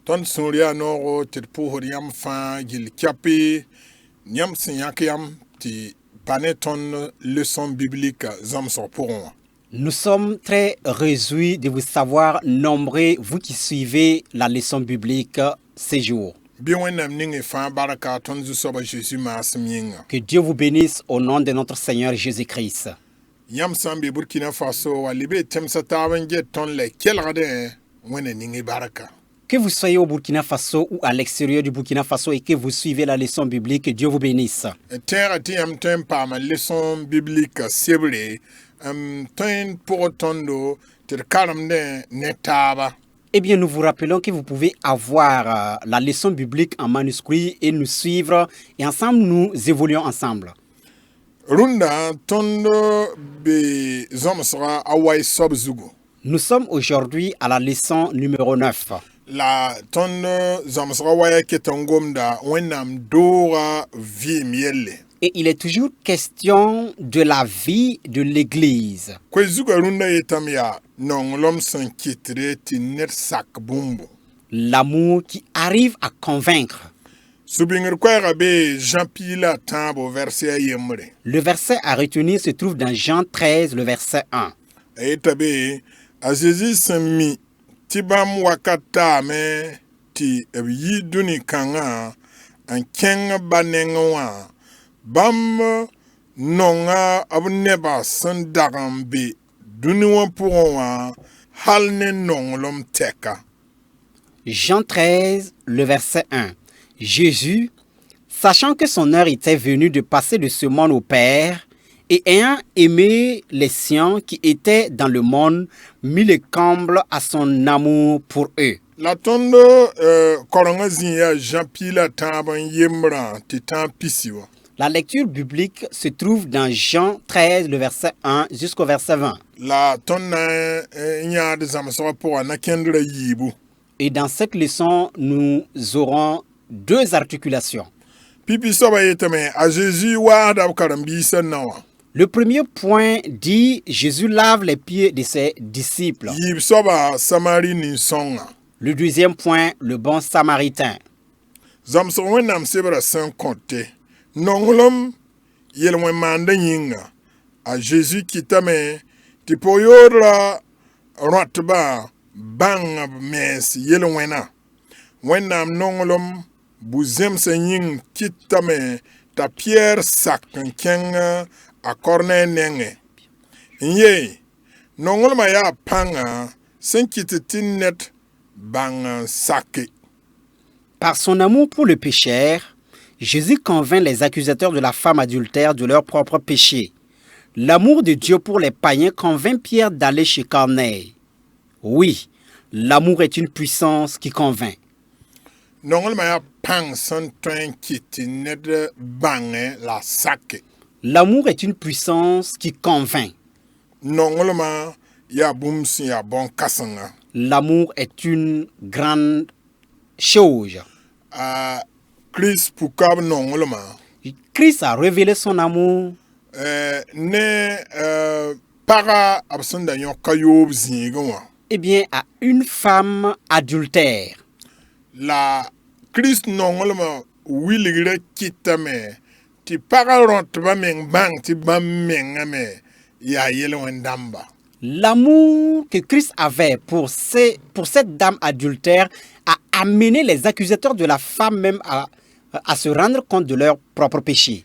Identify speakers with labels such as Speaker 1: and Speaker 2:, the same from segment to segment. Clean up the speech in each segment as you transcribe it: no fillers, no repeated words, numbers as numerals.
Speaker 1: Ton Suria no te pour yam fan gil kapi yam sinyakam ti paneton leçon biblique zam so pour moi.
Speaker 2: Nous sommes très réjouis de vous savoir nombreux, vous qui suivez la leçon biblique ces jours.
Speaker 1: Que
Speaker 2: Dieu vous bénisse au nom de notre Seigneur Jésus-Christ. Que vous soyez au Burkina Faso ou à l'extérieur du Burkina Faso et que vous suivez la leçon biblique, que Dieu vous bénisse. Eh bien, nous vous rappelons que vous pouvez avoir la leçon biblique en manuscrit et nous suivre. Et ensemble, nous évoluons ensemble. Nous sommes aujourd'hui à la leçon numéro 9.
Speaker 1: La tonne zamsrawaya ketongomda wenam dora vie mielle.
Speaker 2: Et il est toujours question de la vie de l'Église. L'amour qui arrive à convaincre. Le verset à retenir se trouve dans Jean 13, le verset 1.
Speaker 1: Tibam wakata me ti yi duni kanga an kenga banenga bam nonga abneba sandagambe duni wan pour halne nonglom teka.
Speaker 2: Jean 13, le verset 1. Jésus, sachant que son heure était venue de passer de ce monde au Père, et ayant aimé les siens qui étaient dans le monde, mit le comble à son amour pour eux.
Speaker 1: La tondo korongazia Jean-Pierre taban yemra titan pisiwa.
Speaker 2: La lecture biblique se trouve dans Jean 13, le verset 1 jusqu'au verset 20.
Speaker 1: La tonna nya de zamsora pour nakendra yibu.
Speaker 2: Et dans cette leçon, nous aurons deux articulations.
Speaker 1: Pipi soba yetame a Jésus wa da karambisa nawa.
Speaker 2: Le premier point dit Jésus lave les pieds de ses disciples. Le deuxième point, le bon samaritain.
Speaker 1: Jésus qui t'aime, tu peux yora rotba bang mes yelwena. Wenam nongolom buzem senying kitame ta pierre sac kenga a corne nenge. Nye, nongol maya panga, net bang sake.
Speaker 2: Par son amour pour le pécheur, Jésus convainc les accusateurs de la femme adultère de leur propre péché. L'amour de Dieu pour les païens convainc Pierre d'aller chez Corneille. Oui, l'amour est une puissance qui convainc.
Speaker 1: Nongol maya pang son net bang la sake.
Speaker 2: L'amour est une puissance qui convainc. L'amour est une grande chose. Christ a révélé son amour. Eh bien, à une femme adultère.
Speaker 1: La Christ nongolma willigre kitame.
Speaker 2: L'amour que Christ avait pour cette dame adultère a amené les accusateurs de la femme même à se rendre compte de leur propre péché.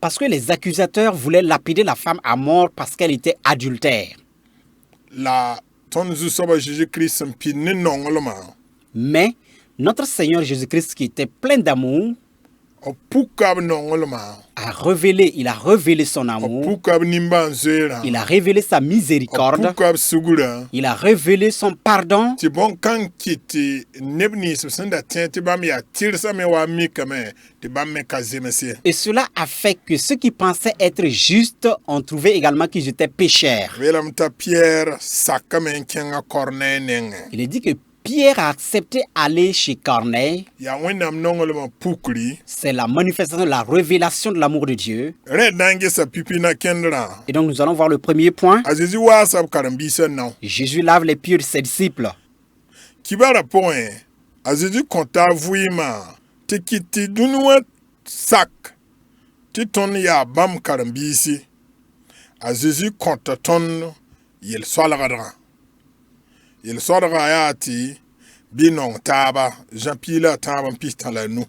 Speaker 1: Parce
Speaker 2: que les accusateurs voulaient lapider la femme à mort parce qu'elle était adultère. Mais notre Seigneur Jésus-Christ, qui était plein d'amour, a révélé son amour, il a révélé sa miséricorde, il a révélé son pardon. Et cela a fait que ceux qui pensaient être justes ont trouvé également qu'ils étaient pécheurs. Il est dit que Pierre a accepté d'aller chez Corneille.
Speaker 1: ya wẽnnaam nonglmã pukri
Speaker 2: C'est la manifestation, la révélation de l'amour de Dieu.
Speaker 1: rẽ na n gesa pipi na kẽndrã
Speaker 2: Et donc nous allons voir le premier point.
Speaker 1: a zeezi waasa b karen-biisã nao
Speaker 2: Jésus lave les pieds de ses disciples.
Speaker 1: kibarã pʋgẽ a zeezi kõta a vɩɩmã tɩ kɩt tɩ dũni wã sak tɩ tõnd yaa bãmb karen-biisi a zeezi kõta tõnd yel-soalgdgã yel-soalgã yaa tɩ bɩ nong taaba zã-pii la a tãab n pis tã la nu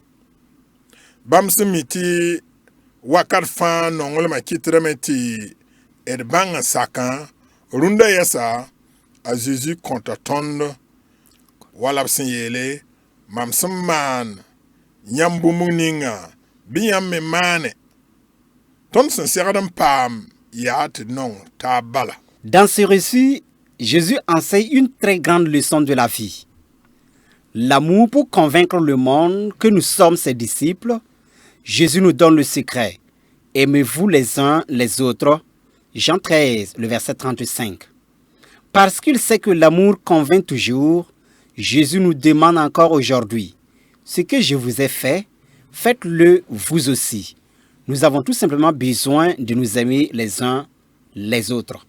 Speaker 1: bãmb sẽn mi tɩ wakat fãa nonglmã kɩtdame tɩ d bãng n sakã rũndã yɛsa a zeezi kõta tõnd wala b sẽn yeele mam sẽn maan yãmb bũmb ninga bɩ yãmb me maane tõnd sẽn segd n paam yaa tɩ nong taab bala.
Speaker 2: Dans ce récit, Jésus enseigne une très grande leçon de la vie. L'amour pour convaincre le monde que nous sommes ses disciples. Jésus nous donne le secret. Aimez-vous les uns les autres. Jean 13, le verset 35. Parce qu'il sait que l'amour convainc toujours, Jésus nous demande encore aujourd'hui, ce que je vous ai fait, faites-le vous aussi. Nous avons tout simplement besoin de nous aimer les uns les autres.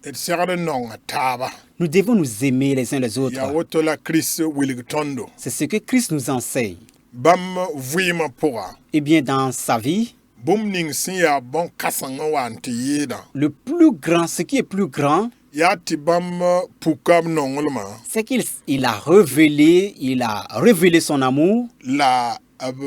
Speaker 1: d segd n nong taaba
Speaker 2: Nous devons nous aimer les uns les
Speaker 1: yaa
Speaker 2: autres.
Speaker 1: woto la kirist wilg tõndo
Speaker 2: C'est ce que Christ nous enseigne.
Speaker 1: bãmb vɩɩmã pʋga
Speaker 2: Eh bien, dans sa vie,
Speaker 1: bũmb ning sẽn yaa bõn-kãseng n wa n tɩ yɩɩdã
Speaker 2: le plus grand, ce qui est plus grand,
Speaker 1: yaa tɩ bãmb puka b nonglmã
Speaker 2: c'est qu'il a révélé son amour
Speaker 1: la b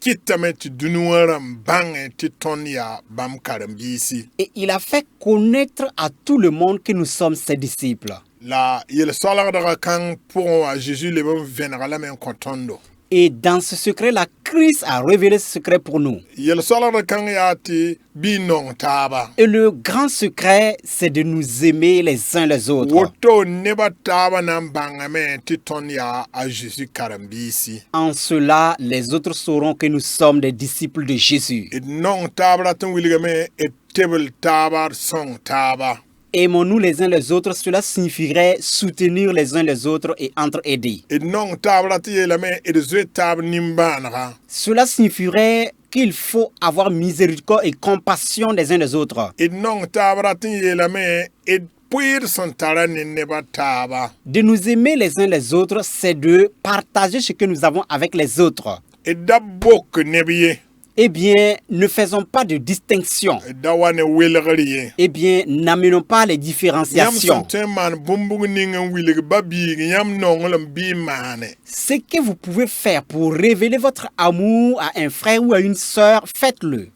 Speaker 1: kɩtame tɩ dũni wã rãmb bãngẽ tɩ tõnd yaa bãmb karen-biisi
Speaker 2: et il a fait connaître à tout le monde que nous sommes ses disciples.
Speaker 1: la yel-soalgdgã kãng pʋgẽ wã Jésus leb n vẽnega lame n kõ tõndo
Speaker 2: Et dans ce secret-là, Christ a révélé ce secret pour nous.
Speaker 1: yel-soalgd kãng yaa tɩ bɩ y nong taaba
Speaker 2: Et le grand secret, c'est de nous aimer les uns les autres.
Speaker 1: woto nebã taaba na n bãngame tɩ tõnd yaa a Jésus karen-biisi
Speaker 2: En cela, les autres sauront que nous sommes des disciples de Jésus.
Speaker 1: d nong taab rat n wilgame d tebl taaba d sõng taaba
Speaker 2: Aimons-nous les uns les autres, cela signifierait soutenir les uns les autres et entraider.
Speaker 1: d nong taab rat yeelame d zoe taab nimbãanegã
Speaker 2: Cela signifierait qu'il faut avoir miséricorde et compassion des uns des autres.
Speaker 1: d nong taab rat n yeelame d pʋɩɩd sẽn tara ne nebã taaba
Speaker 2: De nous aimer les uns les autres, c'est de partager ce que nous avons avec les autres.
Speaker 1: d da bok neb ye
Speaker 2: Eh bien, ne faisons pas de distinction.
Speaker 1: d da wa ne welgr ye
Speaker 2: Eh bien, n'amenons pas les
Speaker 1: yãmb sẽn
Speaker 2: différenciations.
Speaker 1: tõe n maan bũmb ning n wilg ba-biig yãmb nonglem bɩ y maane
Speaker 2: Ce que vous pouvez faire pour révéler votre amour à un frère ou à une sœur, faites-le.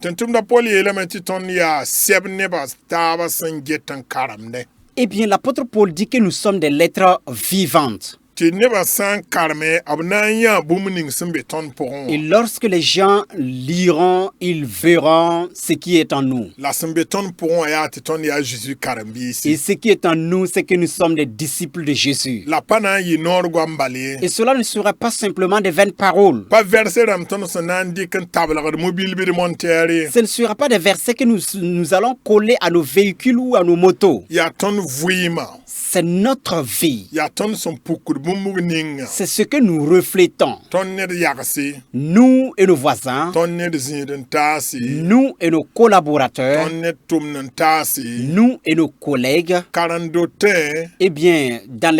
Speaker 1: tʋm-tʋmda Paul yeelame tɩ tõnd yaa sɛb nebã taaba sẽn get n karemde
Speaker 2: Eh bien, l'apôtre Paul dit que nous sommes des lettres vivantes.
Speaker 1: tɩ nebã sã n kareme b na n yã bũmb ning sẽn be tõnd pʋgẽ
Speaker 2: Et
Speaker 1: wã
Speaker 2: lorsque les gens liront, ils verront ce qui est en nous.
Speaker 1: la sẽn be tõnd pʋgẽ wã yaa tɩ tõnd yaa Jésus
Speaker 2: Et
Speaker 1: karen-biisi
Speaker 2: ce qui est en nous, c'est que nous sommes des disciples de Jésus.
Speaker 1: la pa na n yɩ noor goam bal ye
Speaker 2: Et cela ne sera pas simplement des vaines paroles.
Speaker 1: pa vɛrse rãmb tõnd sẽn na n dɩk n tablgd mobil-bd monteer ye
Speaker 2: Ce ne sera pas des versets que nous allons coller à nos véhicules ou à nos motos.
Speaker 1: yaa tõnd vɩɩmã
Speaker 2: C'est notre vie.
Speaker 1: yaa tõnd sẽn pukd bũmb ninga
Speaker 2: C'est ce que nous reflétons.
Speaker 1: tõnd ned yagse
Speaker 2: Nous et nos voisins,
Speaker 1: tõnd ned zĩid n taase
Speaker 2: nous et nos collaborateurs,
Speaker 1: tõnd ned tʋmd n taase
Speaker 2: nous et nos collègues.
Speaker 1: karen-dotẽ
Speaker 2: Eh bien, dans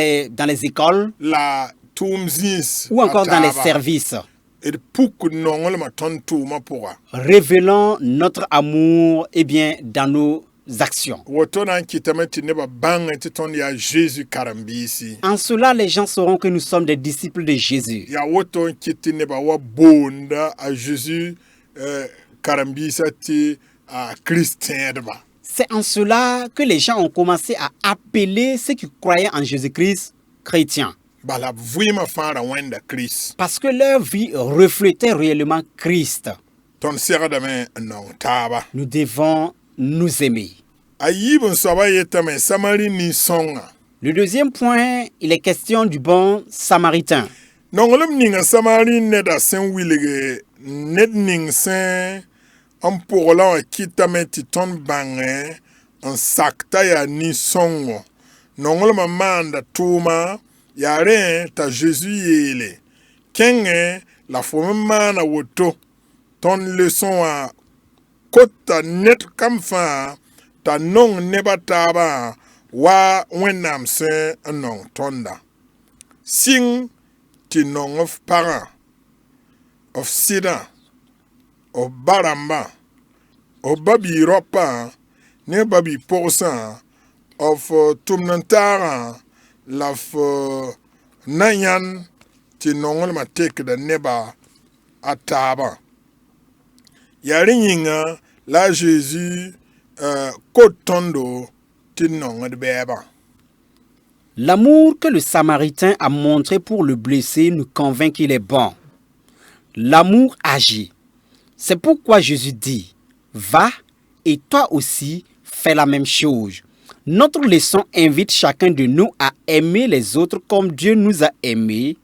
Speaker 2: les écoles
Speaker 1: la tʋʋm zĩis
Speaker 2: ou encore dans les
Speaker 1: taaba.
Speaker 2: services,
Speaker 1: d pukd nonglmã tõnd tʋʋmã pʋga
Speaker 2: révélons notre amour eh bien, dans nos actions.
Speaker 1: woto na n kɩtame tɩ nebã bãngẽ tɩ tõnd yaa Jésus karen-biisi
Speaker 2: En cela, les gens sauront que nous sommes des disciples de Jésus.
Speaker 1: yaa woto n kɩt tɩ nebã wa boonda a Jésus karen-biisã tɩ a Kirist tẽedba
Speaker 2: C'est en cela que les gens ont commencé à appeler ceux qui croyaient en Jésus-Christ chrétiens.
Speaker 1: bala b vɩɩmã fãa ra wẽnda Kirist
Speaker 2: Parce que leur vie reflétait réellement Christ.
Speaker 1: tõnd segdame n nong taaba
Speaker 2: Nous devons nous aimer.
Speaker 1: a yiib n soaba yetame Samari nin-sõnga
Speaker 2: Le deuxième point, il est question du bon samaritain.
Speaker 1: nonglem ninga Samari neda sẽn wilge ned ning sẽn n pʋgla wã kɩtame tɩ tõnd bãngẽ n sak t'a yaa nin-sõngo nongol ma manda tuma yare ta Jésus yele kenge la fo mana woto ton leçon a kota net kam fa ta nong neba taba wa wenam se nong tonda sing ti nong of para of sida of baramba of babi ropa ne babi porsa of tumnantara laf nayan ti nongol ma tek da neba ataba yari yinga la Jésus kotondo ti nong de beba.
Speaker 2: L'amour que le Samaritain a montré pour le blessé nous convainc qu'il est bon. L'amour agit. C'est pourquoi Jésus dit, va et toi aussi fais la même chose. Notre leçon invite chacun de nous à aimer les autres comme Dieu nous a aimés.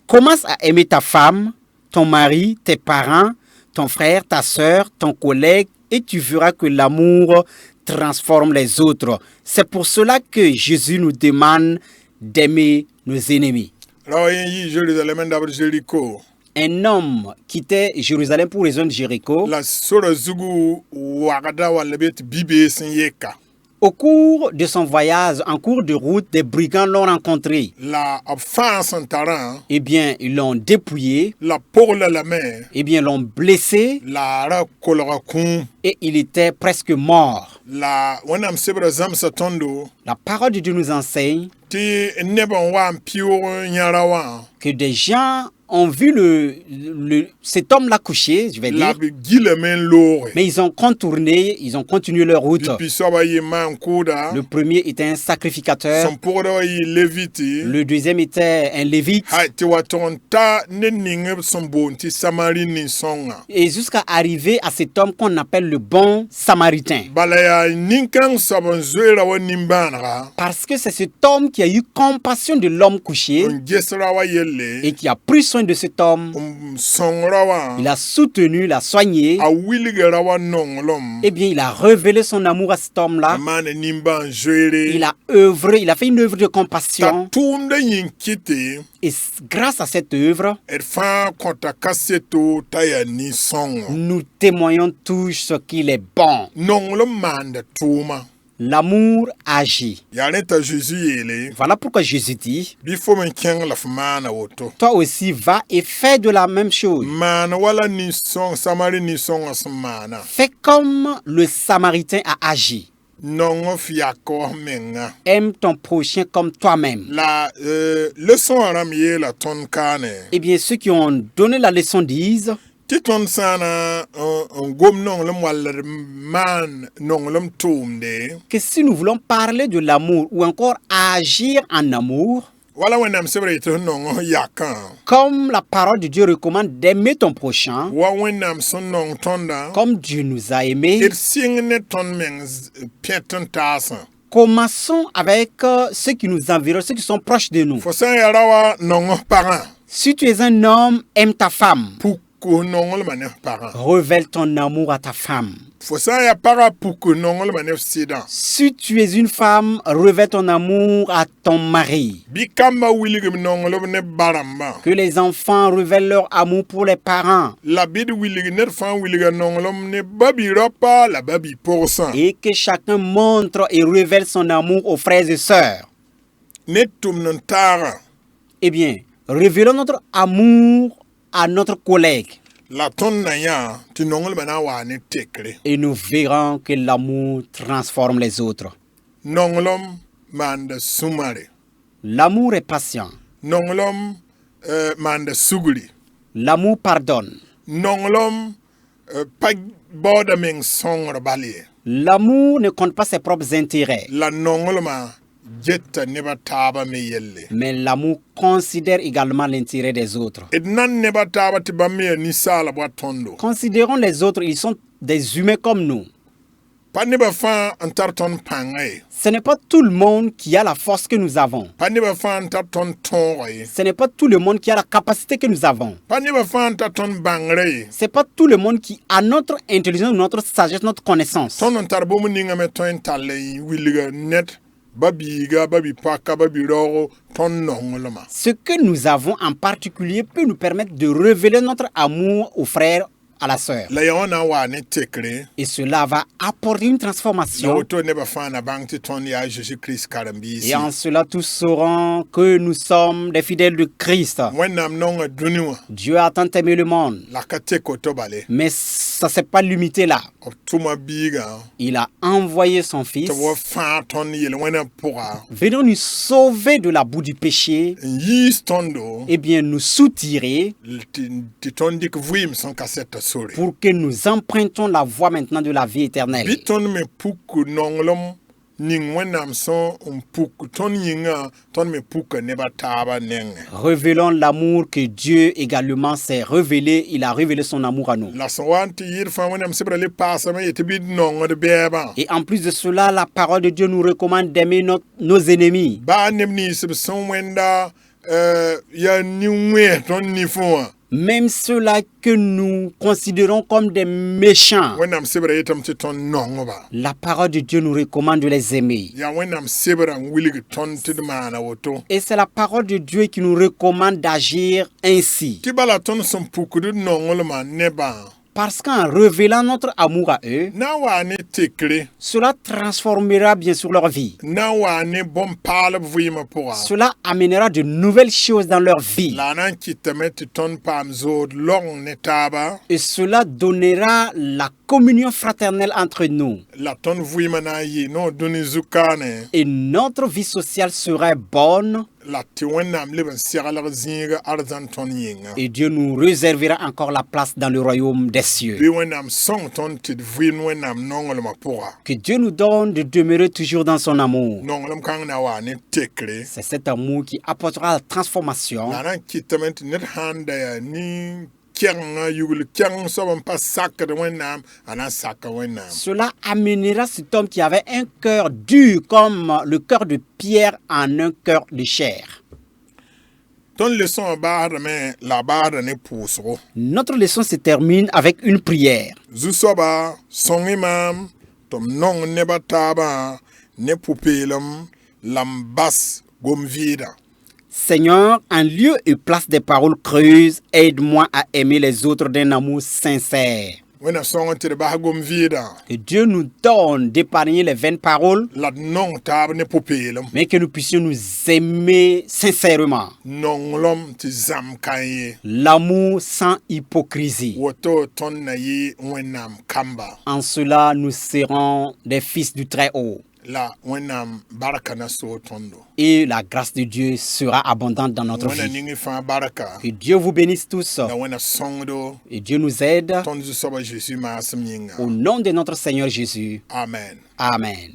Speaker 2: Commence à aimer ta femme, ton mari, tes parents, ton frère, ta sœur, ton collègue et tu verras que l'amour transforme les autres. C'est pour cela que Jésus nous demande d'aimer nos ennemis. Un homme quittait Jérusalem pour rejoindre Jéricho. Au cours de son voyage, en cours de route, des brigands l'ont rencontré. Eh bien, ils l'ont dépouillé. Eh bien, l'ont blessé. Et il était presque mort. La parole de Dieu nous enseigne que des gens ont vu cet homme-là couché, je vais dire, mais ils ont contourné, ils ont continué leur route. Le premier était un sacrificateur, le deuxième était un lévite, et jusqu'à arriver à cet homme qu'on appelle le bon samaritain. Parce que c'est cet homme qui a eu compassion de l'homme couché et qui a pris soin de cet homme. Il a soutenu, il a soigné. Eh bien, il a révélé son amour à cet homme-là. Il a œuvré, il a fait une œuvre de compassion. Et grâce à cette œuvre, nous témoignons tous ce qu'il est bon. L'amour agit. Voilà pourquoi Jésus dit, toi aussi va et fais de la même chose. Fais comme le Samaritain a agi. Aime ton prochain comme toi-même. Eh bien, ceux qui ont donné la leçon disent que si nous voulons parler de l'amour ou encore agir en amour, comme la parole de Dieu recommande d'aimer ton prochain, comme Dieu nous a aimés, commençons avec ceux qui nous environnent, ceux qui sont proches de nous. Si tu es un homme, aime ta femme. Révèle ton amour à ta femme. Si tu es une femme, révèle ton amour à ton mari. Que les enfants révèlent leur amour pour les parents. Et que chacun montre et révèle son amour aux frères et sœurs. Eh bien, révélons notre amour à notre collègue. Et nous verrons que l'amour transforme les autres. L'amour est patient. L'amour pardonne. L'amour ne compte pas ses propres intérêts. Mais l'amour considère également l'intérêt des autres. Considérons les autres, ils sont des humains comme nous. Ce n'est pas tout le monde qui a la force que nous avons. Ce n'est pas tout le monde qui a la capacité que nous avons. Ce n'est pas tout le monde qui a notre intelligence, notre sagesse, notre connaissance.
Speaker 1: babiga babi paka babi roro ton nongolama.
Speaker 2: Ce que nous avons en particulier peut nous permettre de révéler notre amour aux frères, à la sœur.
Speaker 1: La yawana wa ne tekre.
Speaker 2: Et cela va apporter une
Speaker 1: Na
Speaker 2: transformation.
Speaker 1: auto ne ba fana bangti ton ya Jésus-Christ karambisi.
Speaker 2: Et en cela, tous sauront que nous sommes des fidèles de Christ.
Speaker 1: Wenam nonga duniwa.
Speaker 2: Dieu a tant aimé le monde.
Speaker 1: La kateko tobale.
Speaker 2: Mais ça ne s'est pas limité là.
Speaker 1: Tuma biga.
Speaker 2: Il a envoyé son Fils
Speaker 1: To wo fa ton yel wena pora.
Speaker 2: venir nous sauver de la boue du péché,
Speaker 1: Yis tondo.
Speaker 2: et bien nous soutirer
Speaker 1: Ti ton dik vuim son kaseta sori.
Speaker 2: pour que nous empruntons la voie maintenant de la vie éternelle.
Speaker 1: Biton me puku nonglom ning wenam son puku ton yinga ton me puku neba taba nenge.
Speaker 2: Révélons l'amour que Dieu également s'est révélé. Il a révélé son amour à nous.
Speaker 1: La son wanti yir fa wenam sibra le pasa me yete bid nongo de beba.
Speaker 2: Et en plus de cela, la parole de Dieu nous recommande d'aimer nos ennemis.
Speaker 1: Ba nemni sib son wenda ya niwe ton nifo.
Speaker 2: Même ceux-là que nous considérons comme des méchants.
Speaker 1: Wenam sibra yetam ti ton nongo ba.
Speaker 2: La parole de Dieu nous recommande de les aimer.
Speaker 1: Ya wenam sibra wilig ton ti mana woto.
Speaker 2: Et c'est la parole de Dieu qui nous recommande d'agir ainsi.
Speaker 1: Ti bala ton son puku de nongo le ma neba.
Speaker 2: Parce qu'en révélant notre amour à eux,
Speaker 1: Na wa ne tekre.
Speaker 2: cela transformera bien sûr leur vie.
Speaker 1: Na wa ne bon pale vuima pora.
Speaker 2: Cela amènera de nouvelles choses dans leur vie.
Speaker 1: La nan ki temet ton pam zod long ne taba.
Speaker 2: Et cela donnera la communion fraternelle entre nous.
Speaker 1: La ton vuima na yi no duni zukane.
Speaker 2: Et notre vie sociale serait bonne.
Speaker 1: La ti wenam liben sigalar zinga arzan ton yinga.
Speaker 2: Et Dieu nous réservera encore la place dans le royaume des cieux.
Speaker 1: Bi wenam song ton ti vuin wenam nongol ma pora.
Speaker 2: Que Dieu nous donne de demeurer toujours dans son amour.
Speaker 1: Nongolom kang na wa ne tekre.
Speaker 2: C'est cet amour qui apportera la transformation.
Speaker 1: La nan ki temet net handa ya ni kyang yugul kyang sobam pas sak de wenam ana sak wenam.
Speaker 2: Cela amènera cet homme qui avait un cœur dur comme le cœur de Pierre en un cœur de chair.
Speaker 1: Ton leçon bar me la bar ne pusro.
Speaker 2: Notre leçon se termine avec une prière.
Speaker 1: Zusoba son imam tom nong neba taba ne pupelum lambas gomvida.
Speaker 2: Seigneur, en lieu et place des paroles creuses, aide-moi à aimer les autres d'un amour sincère.
Speaker 1: Wena song te ba gomvida.
Speaker 2: Que Dieu nous donne d'épargner les vaines paroles,
Speaker 1: La nong taba ne pupelum.
Speaker 2: mais que nous puissions nous aimer sincèrement.
Speaker 1: Nong lom ti zam kanye.
Speaker 2: L'amour sans hypocrisie.
Speaker 1: Woto ton na yi wenam kamba.
Speaker 2: En cela, nous serons des fils du Très-Haut.
Speaker 1: La wenam baraka na so tondo.
Speaker 2: Et la grâce de Dieu sera abondante dans notre
Speaker 1: Wena
Speaker 2: vie.
Speaker 1: ningi fa baraka.
Speaker 2: Que Dieu vous bénisse tous.
Speaker 1: La wena songdo.
Speaker 2: Et Dieu nous aide.
Speaker 1: Ton zusoba Jésus ma asam yinga.
Speaker 2: Au nom de notre Seigneur Jésus.
Speaker 1: Amen.
Speaker 2: Amen.